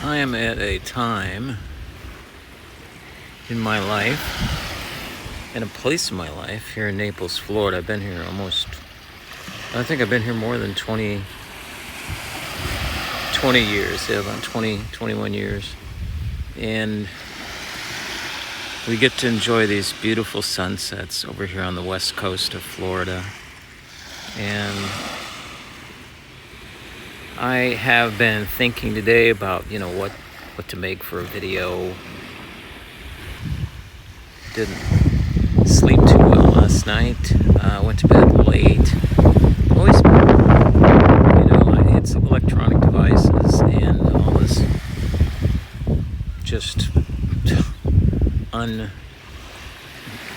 I am at a time in my life, in a place in my life here in Naples, Florida. I've been here I think I've been here more than 20 years, about 21 years. And we get to enjoy these beautiful sunsets over here on the west coast of Florida. And I have been thinking today about, what to make for a video. Didn't sleep too well last night. Went to bed late. Always, it's electronic devices and all this just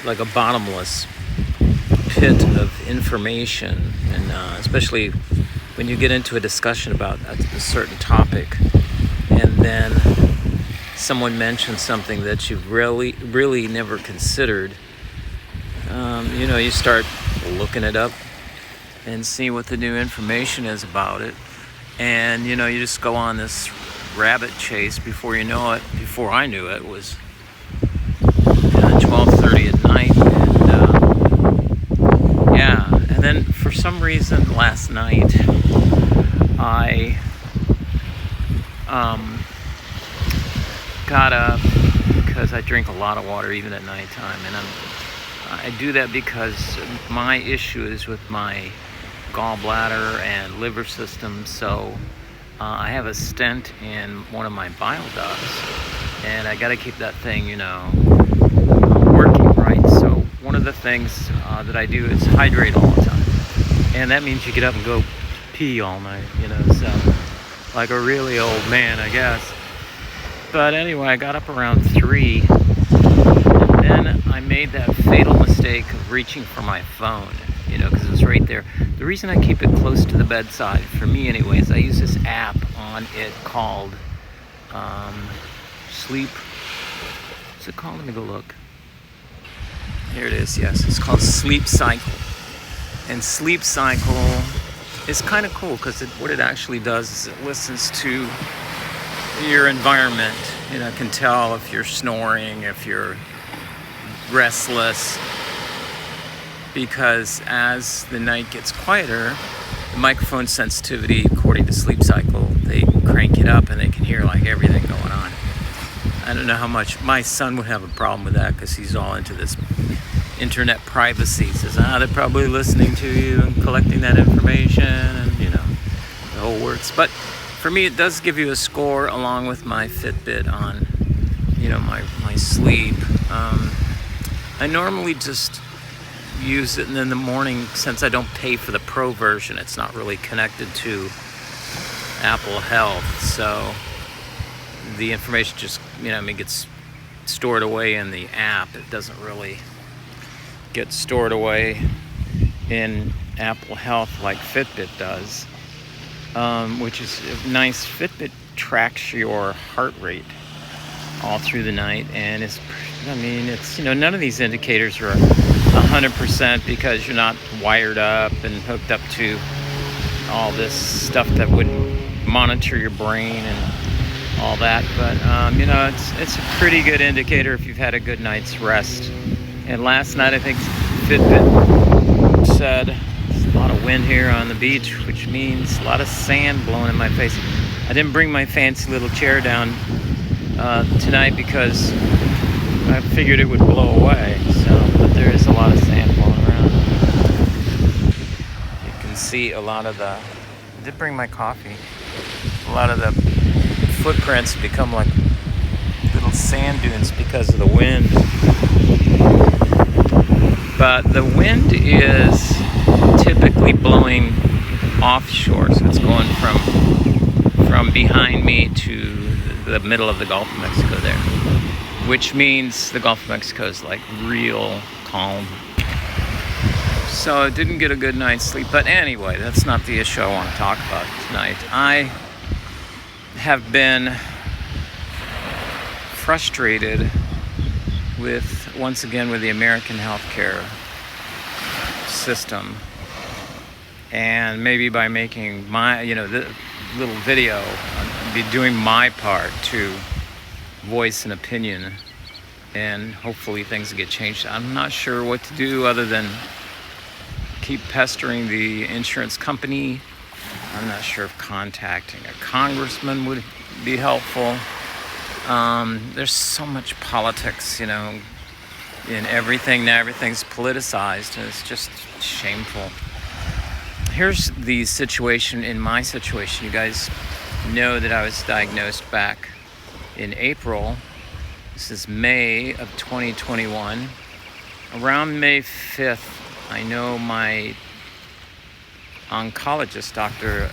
like a bottomless pit of information, and especially when you get into a discussion about a certain topic, and then someone mentions something that you've really never considered. You start looking it up and see what the new information is about it, and you just go on this rabbit chase. Before you know it, before I knew it, was 12:30 at night, and then for some reason last night I got up because I drink a lot of water even at nighttime, and I do that because my issue is with my gallbladder and liver system. So I have a stent in one of my bile ducts, and I got to keep that thing, working right. So one of the things that I do is hydrate all the time, and that means you get up and go pee all night, so like a really old man, I guess. But anyway, I got up around 3, and then I made that fatal mistake of reaching for my phone, because it was right there. The reason I keep it close to the bedside, for me anyways, I use this app on it called Sleep. What's it called? Let me go look. Here it is, yes. It's called Sleep Cycle. And Sleep Cycle is kind of cool because what it actually does is it listens to your environment. It can tell if you're snoring, if you're restless, because as the night gets quieter, the microphone sensitivity, according to Sleep Cycle, they crank it up and they can hear like everything going on. I don't know how much my son would have a problem with that, because he's all into this internet privacy. He says, they're probably listening to you and collecting that information, and the whole works. But for me, it does give you a score along with my Fitbit on my sleep. I normally just use it in the morning. Since I don't pay for the pro version, it's not really connected to Apple Health, so the information just gets stored away in the app. It doesn't really get stored away in Apple Health like Fitbit does, which is nice. Fitbit tracks your heart rate all through the night, and it's none of these indicators are 100% because you're not wired up and hooked up to all this stuff that would monitor your brain and all that, but it's a pretty good indicator if you've had a good night's rest. And last night, I think Fitbit said there's a lot of wind here on the beach, which means a lot of sand blowing in my face. I didn't bring my fancy little chair down tonight because I figured it would blow away. But there is a lot of sand blowing around. You can see a lot of I did bring my coffee. A lot of the footprints become like little sand dunes because of the wind. But the wind is typically blowing offshore, so it's going from behind me to the middle of the Gulf of Mexico there, which means the Gulf of Mexico is like real calm. So I didn't get a good night's sleep. But anyway, that's not the issue I want to talk about tonight. I have been frustrated once again with the American healthcare system. And maybe by making my, the little video, I'll be doing my part to voice an opinion, and hopefully things get changed. I'm not sure what to do other than keep pestering the insurance company. I'm not sure if contacting a congressman would be helpful. There's so much politics, in everything. Now everything's politicized, and it's just shameful. Here's the situation in my situation. You guys know that I was diagnosed back in April. This is May of 2021. Around May 5th, I know my oncologist, Dr.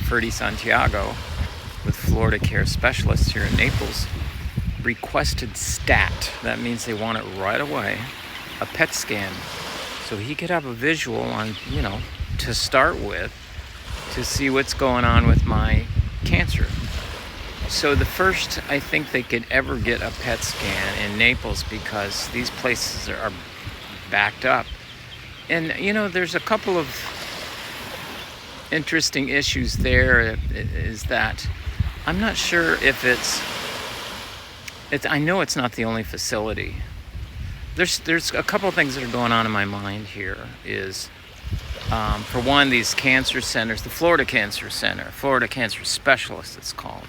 Ferdy Santiago, with Florida Care Specialists here in Naples, requested STAT. That means they want it right away, a PET scan, so he could have a visual on, to start with, to see what's going on with my cancer. So the first I think they could ever get a PET scan in Naples, because these places are backed up. And there's a couple of interesting issues there. Is that I'm not sure if it's I know it's not the only facility. There's a couple of things that are going on in my mind here. Is for one, these cancer centers, the Florida Cancer Center, Florida Cancer Specialists it's called,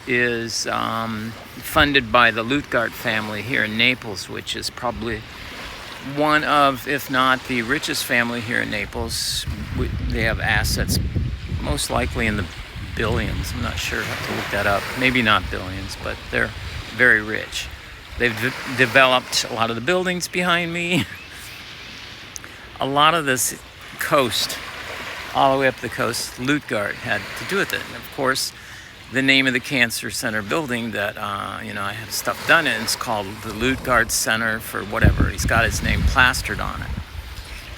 is funded by the Lutgard family here in Naples, which is probably one of, if not the richest family here in Naples. They have assets most likely in the billions. I'm not sure, I have to look that up. Maybe not billions, but they're very rich. They've developed a lot of the buildings behind me. A lot of this coast, all the way up the coast, Lutgard had to do with it. And of course, the name of the cancer center building that I have stuff done in is called the Lutgard Center for whatever. He's got his name plastered on it.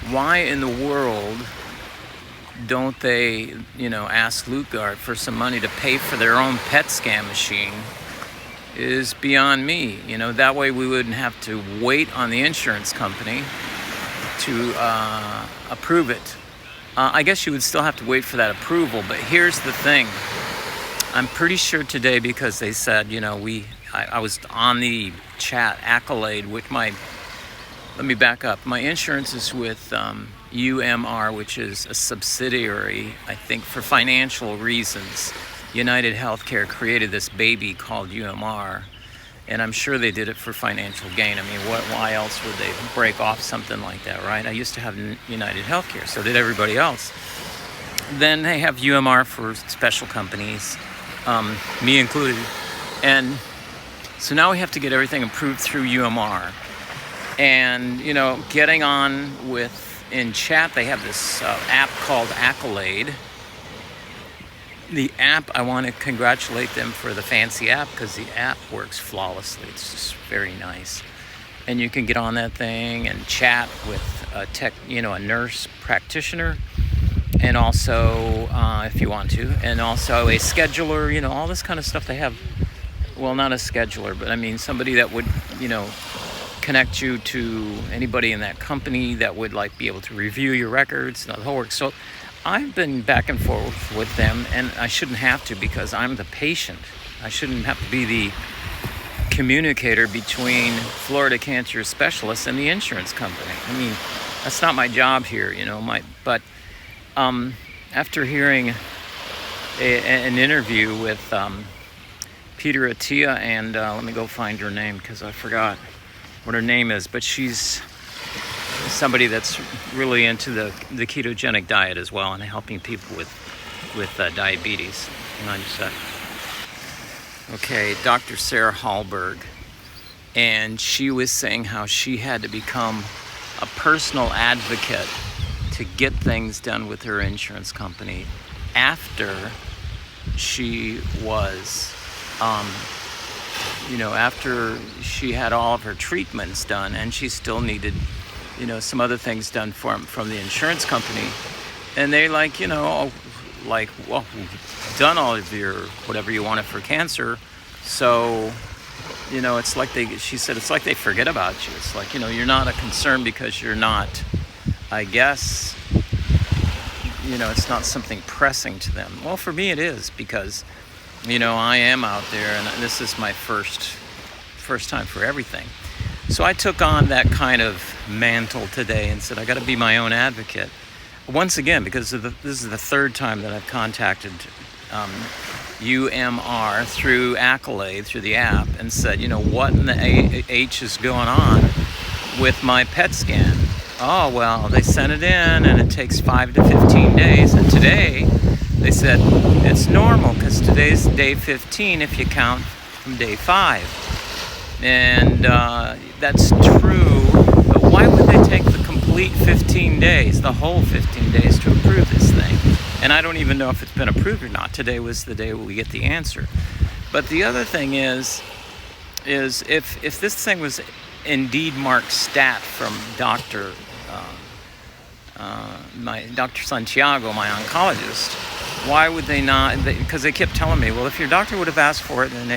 Why in the world don't they, ask Lutgard for some money to pay for their own PET scan machine is beyond me. That way we wouldn't have to wait on the insurance company to approve it. I guess you would still have to wait for that approval, but here's the thing. I'm pretty sure today, because they said, I was on the chat Accolade with let me back up. My insurance is with UMR, which is a subsidiary, I think, for financial reasons. United Healthcare created this baby called UMR, and I'm sure they did it for financial gain. I mean, why else would they break off something like that, right? I used to have United Healthcare, so did everybody else. Then they have UMR for special companies, me included. And so now we have to get everything approved through UMR. And, getting on in chat, they have this app called Accolade. The app, I want to congratulate them for the fancy app, because the app works flawlessly. It's just very nice. And you can get on that thing and chat with a nurse practitioner, and also, if you want to, and also a scheduler, all this kind of stuff they have. Well, not a scheduler, but I mean somebody that would, connect you to anybody in that company that would be able to review your records and the whole work. So I've been back and forth with them, and I shouldn't have to, because I'm the patient. I shouldn't have to be the communicator between Florida Cancer Specialists and the insurance company. I mean, that's not my job here, but after hearing an interview with Peter Attia and let me go find her name, because I forgot what her name is, but she's somebody that's really into the ketogenic diet as well, and helping people with diabetes. Hang on just a sec. Okay, Dr. Sarah Hallberg, and she was saying how she had to become a personal advocate to get things done with her insurance company after she was after she had all of her treatments done, and she still needed some other things done from the insurance company. And they well, we've done all of your whatever you wanted for cancer, so it's like she said it's like they forget about you. It's like, you're not a concern because you're not, I guess, it's not something pressing to them. Well, for me it is, because, I am out there, and this is my first time for everything. So I took on that kind of mantle today and said, I got to be my own advocate. Once again, because this is the third time that I've contacted UMR through Accolade, through the app, and said, what in the H is going on with my PET scan? Oh, well, they sent it in, and it takes 5 to 15 days. And today, they said it's normal, because today's day 15 if you count from day 5. And that's true, but why would they take the complete 15 days, the whole 15 days, to approve this thing? And I don't even know if it's been approved or not. Today was the day we get the answer. But the other thing is if this thing was indeed marked stat from Dr. Santiago, my oncologist, why would they not? Because they kept telling me, well, if your doctor would have asked for it, then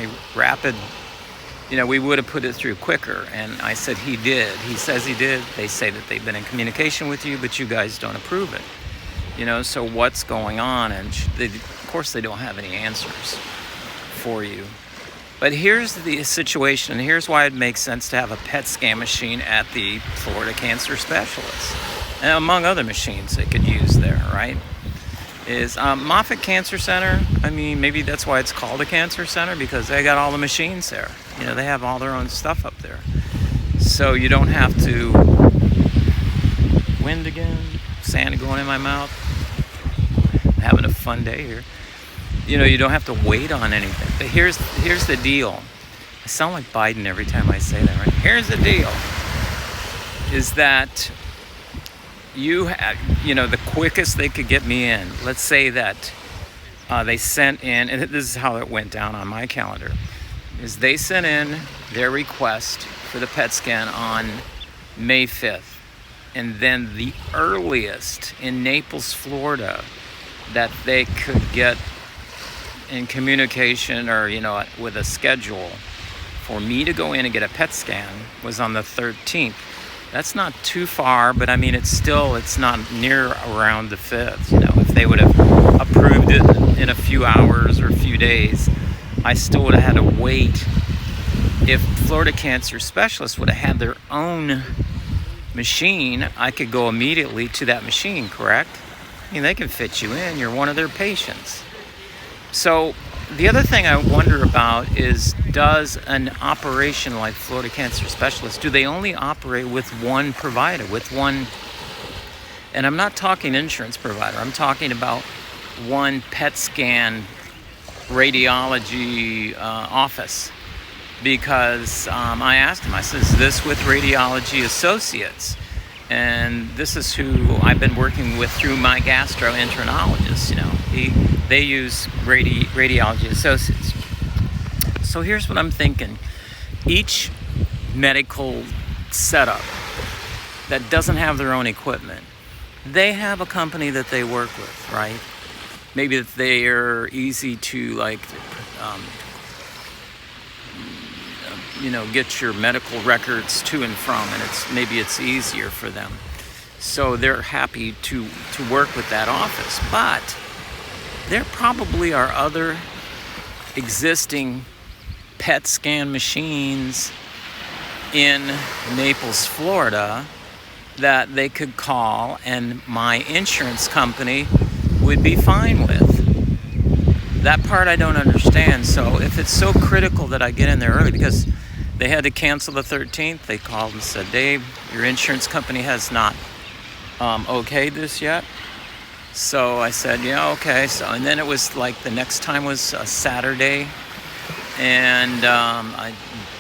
we would have put it through quicker. And I said, he did. He says he did. They say that they've been in communication with you, but you guys don't approve it. So what's going on? And of course, they don't have any answers for you. But here's the situation, and here's why it makes sense to have a PET scan machine at the Florida Cancer Specialist, and among other machines they could use there, right? Is Moffitt Cancer Center. I mean, maybe that's why it's called a cancer center, because they got all the machines there. They have all their own stuff up there. So you don't have to... Wind again, sand going in my mouth. I'm having a fun day here. You don't have to wait on anything. But here's the deal. I sound like Biden every time I say that, right? Here's the deal. Is that you have, the quickest they could get me in. Let's say that they sent in, and this is how it went down on my calendar, is they sent in their request for the PET scan on May 5th. And then the earliest in Naples, Florida, that they could get in communication or, with a schedule for me to go in and get a PET scan was on the 13th. That's not too far, but I mean, it's not near around the 5th. If they would have approved it in a few hours or a few days, I still would have had to wait. If Florida Cancer Specialists would have had their own machine, I could go immediately to that machine, correct? I mean, they can fit you in. You're one of their patients. So the other thing I wonder about is, does an operation like Florida Cancer Specialists, do they only operate with one provider, with one, and I'm not talking insurance provider, I'm talking about one PET scan radiology office? Because I asked him, I said, is this with Radiology Associates? And this is who I've been working with through my gastroenterologist. They use Radiology Associates. So here's what I'm thinking. Each medical setup that doesn't have their own equipment, they have a company that they work with, right? Maybe that they are easy to get your medical records to and from, and maybe it's easier for them. So they're happy to work with that office. But there probably are other existing PET scan machines in Naples, Florida, that they could call and my insurance company would be fine with. That part I don't understand. So if it's so critical that I get in there early, because they had to cancel the 13th, they called and said, Dave, your insurance company has not okayed this yet. So I said, yeah, okay. So, and then it was like the next time was a Saturday, and I'm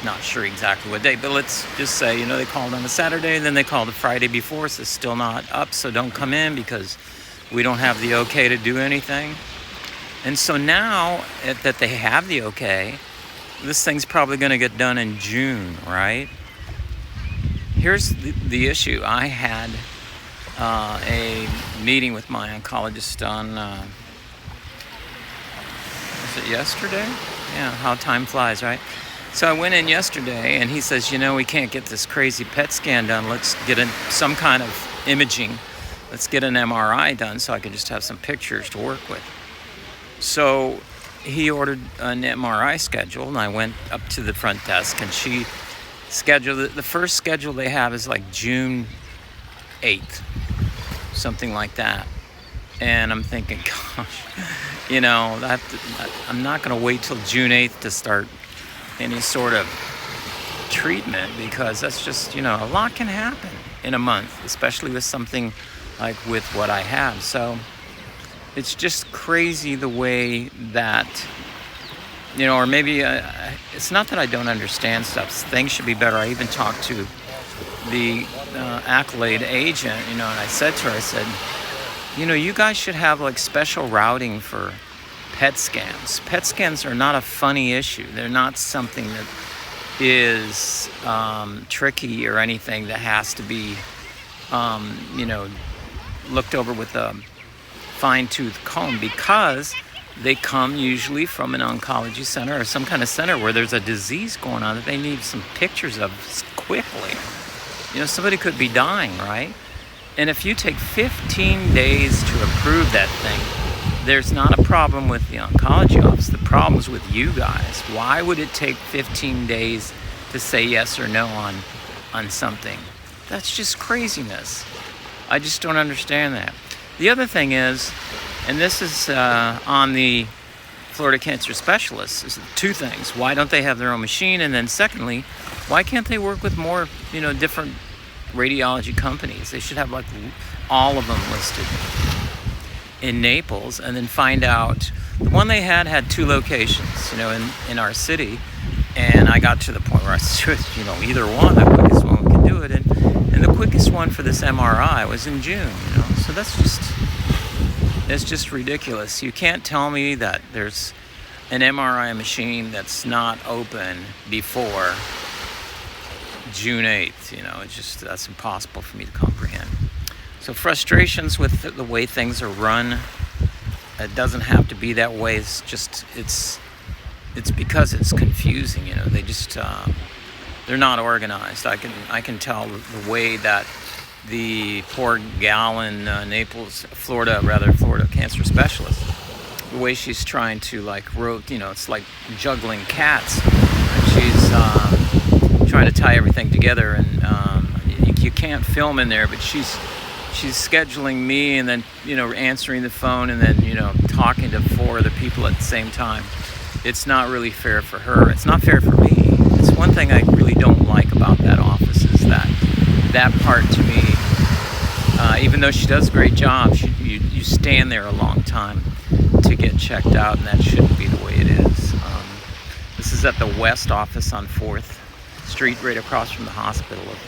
not sure exactly what day, but let's just say, they called on a Saturday, and then they called the Friday before, so it's still not up, so don't come in because we don't have the okay to do anything. And so now that they have the okay, this thing's probably going to get done in June, right? Here's the issue. I had a meeting with my oncologist on, was it yesterday? Yeah, how time flies, right? So I went in yesterday, and he says, we can't get this crazy PET scan done. Let's get in some kind of imaging let's get an MRI done so I can just have some pictures to work with. So he ordered an MRI schedule, and I went up to the front desk, and she scheduled it. The first schedule they have is like June 8th, something like that. And I'm thinking, gosh, you know, I'm not going to wait till June 8th to start any sort of treatment, because that's just, you know, a lot can happen in a month, especially with something like with what I have. So it's just crazy the way that, you know, or maybe it's not that I don't understand stuff. Things should be better. I even talked to the Accolade agent, you know, and I said to her, I said, you know, you guys should have like special routing for PET scans. PET scans are not a funny issue. They're not something that is tricky or anything that has to be, you know, looked over with a fine-tooth comb, because they come usually from an oncology center or some kind of center where there's a disease going on that they need some pictures of quickly. You know, somebody could be dying, right? And if you take 15 days to approve that thing, there's not a problem with the oncology office. The problem's with you guys. Why would it take 15 days to say yes or no on something? That's just craziness. I just don't understand that. The other thing is, and this is on the Florida Cancer Specialists, is two things. Why don't they have their own machine? And then secondly, why can't they work with more, you know, different radiology companies? They should have like all of them listed in Naples, and then find out. The one they had 2 locations, you know, in our city, and I got to the point where I said, you know, either one, the quickest one we can do it, and the quickest one for this MRI was in June, you know. So it's just ridiculous. You can't tell me that there's an MRI machine that's not open before June 8th, you know. It's just, that's impossible for me to comprehend. So frustrations with the way things are run. It doesn't have to be that way. It's just, it's because it's confusing, you know. They just, they're not organized. I can tell the way that the poor gal in Naples, Florida Cancer Specialist, the way she's trying to like you know, it's like juggling cats. She's trying to tie everything together, and you can't film in there, but she's scheduling me, and then, you know, answering the phone, and then, you know, talking to 4 other people at the same time. It's not really fair for her. It's not fair for me. It's one thing I really don't like about that office, is that part to me, even though she does a great job, you stand there a long time to get checked out, and that shouldn't be the way it is. This is at the West office on 4th Street, right across from the hospital. If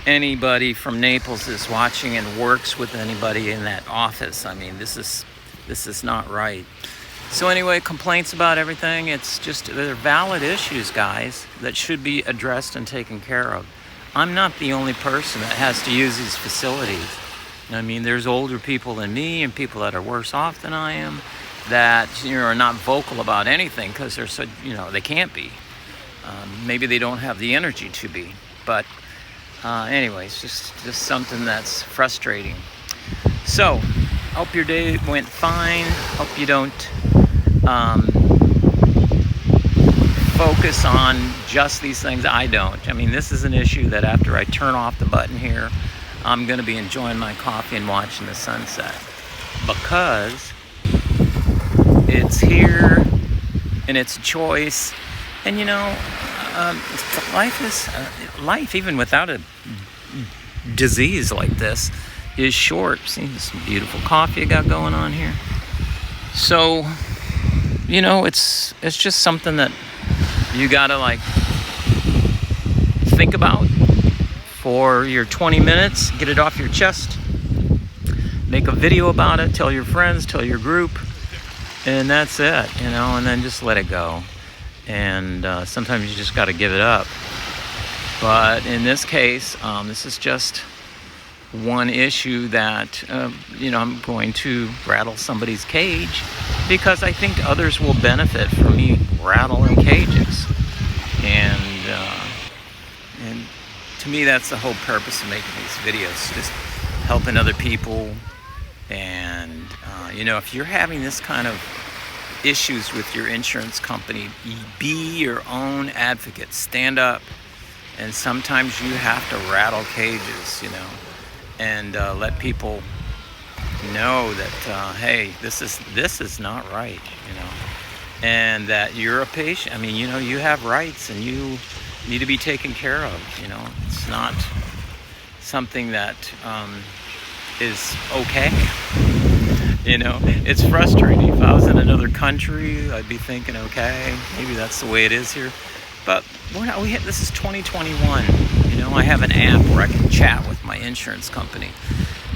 anybody from Naples is watching and works with anybody in that office, I mean, this is not right. So anyway, complaints about everything, it's just, they're valid issues, guys, that should be addressed and taken care of. I'm not the only person that has to use these facilities. I mean, there's older people than me, and people that are worse off than I am, that, you know, are not vocal about anything because they're so, you know, they can't be. Maybe they don't have the energy to be. But anyways, just something that's frustrating. So, hope your day went fine. Hope you don't focus on just these things. I don't. I mean, this is an issue that after I turn off the button here, I'm going to be enjoying my coffee and watching the sunset, because it's here and it's a choice. And, you know, life, even without a disease like this, is short. See, some beautiful coffee I got going on here. So, you know, it's just something that you gotta like think about for your 20 minutes, get it off your chest, make a video about it, tell your friends, tell your group, and that's it, you know, and then just let it go. And sometimes you just got to give it up. But in this case, this is just one issue that, you know, I'm going to rattle somebody's cage, because I think others will benefit from me rattling cages. And to me, that's the whole purpose of making these videos, just helping other people. And if you're having this kind of issues with your insurance company, be your own advocate. Stand up. And sometimes you have to rattle cages, and let people know that hey, this is not right, and that you're a patient. I mean, you have rights and you need to be taken care of. It's not something that is okay. It's frustrating. If I was in another country, I'd be thinking, okay, maybe that's the way it is here. But this is 2021. I have an app where I can chat with my insurance company.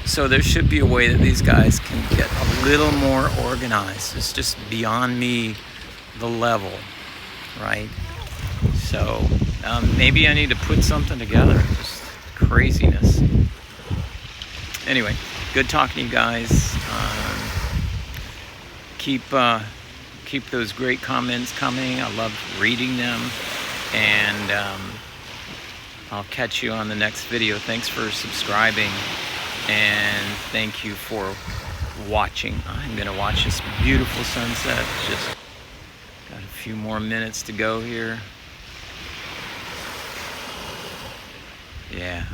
So there should be a way that these guys can get a little more organized. It's just beyond me, the level, right? So maybe I need to put something together. Just craziness. Anyway, good talking to you guys. Keep those great comments coming. I love reading them. And I'll catch you on the next video. Thanks for subscribing. And thank you for watching. I'm going to watch this beautiful sunset. Just got a few more minutes to go here. Yeah.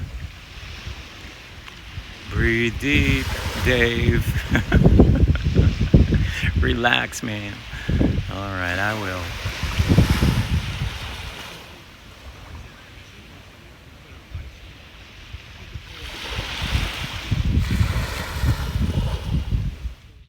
Breathe deep, Dave. Relax, man. All right, I will